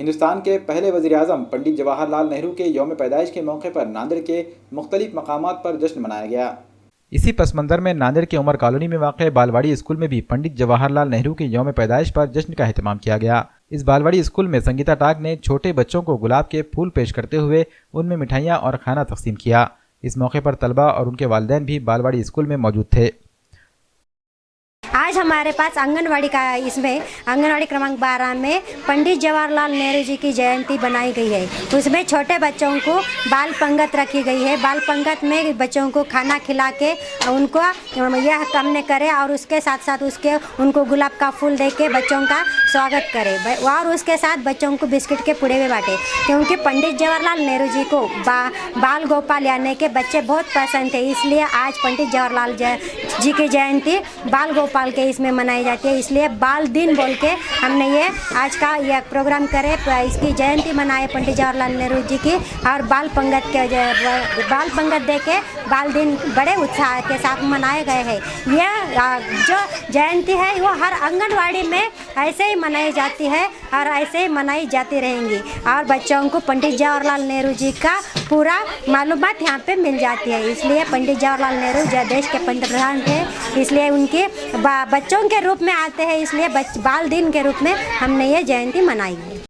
हिंदुस्तान के पहले वज़ीर-ए-आज़म पंडित जवाहरलाल नेहरू के यौम पैदाइश के मौके पर नांदेड़ के मुख्तलिफ मकामात पर जश्न मनाया गया। इसी पस मंज़र में नांदेड़ के उमर कॉलोनी में वाक़ बालवाड़ी स्कूल में भी पंडित जवाहरलाल नेहरू के यौम पैदाइश पर जश्न का एहतमाम किया गया। इस बालवाड़ी स्कूल में संगीता टाग ने छोटे बच्चों को गुलाब के फूल पेश करते हुए उनमें मिठाइयाँ और खाना तकसीम किया। इस मौके पर तलबा और उनके वालिदैन भी बालवाड़ी स्कूल में मौजूद थे। आज हमारे पास आंगनवाड़ी का इसमें आंगनवाड़ी क्रमांक 12 में पंडित जवाहरलाल नेहरू जी की जयंती बनाई गई है। उसमें छोटे बच्चों को बाल पंगत रखी गई है। बाल पंगत में बच्चों को खाना खिला के उनको यह काम करे और उसके साथ साथ उनको गुलाब का फूल दे के बच्चों का स्वागत करे और उसके साथ बच्चों को बिस्किट के पुड़े भी बांटे, क्योंकि पंडित जवाहरलाल नेहरू जी को बाल गोपाल यानी के बच्चे बहुत पसंद थे। इसलिए आज पंडित जवाहरलाल जी की जयंती बाल गोपाल के इसमें मनाई जाती है। इसलिए बाल दिन बोल के हमने ये आज का यह प्रोग्राम करे, इसकी जयंती मनाए पंडित जवाहरलाल नेहरू जी की और बाल पंगत दे के बाल दिन बड़े उत्साह के साथ मनाए गए हैं। यह जो जयंती है वो हर आंगनवाड़ी में ऐसे ही मनाई जाती है और ऐसे ही मनाई जाती रहेंगी और बच्चों को पंडित जवाहरलाल नेहरू जी का पूरा मालूमात यहाँ पे मिल जाती है। इसलिए पंडित जवाहरलाल नेहरू देश के पंतप्रधान थे, इसलिए उनके बच्चों के रूप में आते हैं, इसलिए बाल दिन के रूप में हमने ये जयंती मनाई है।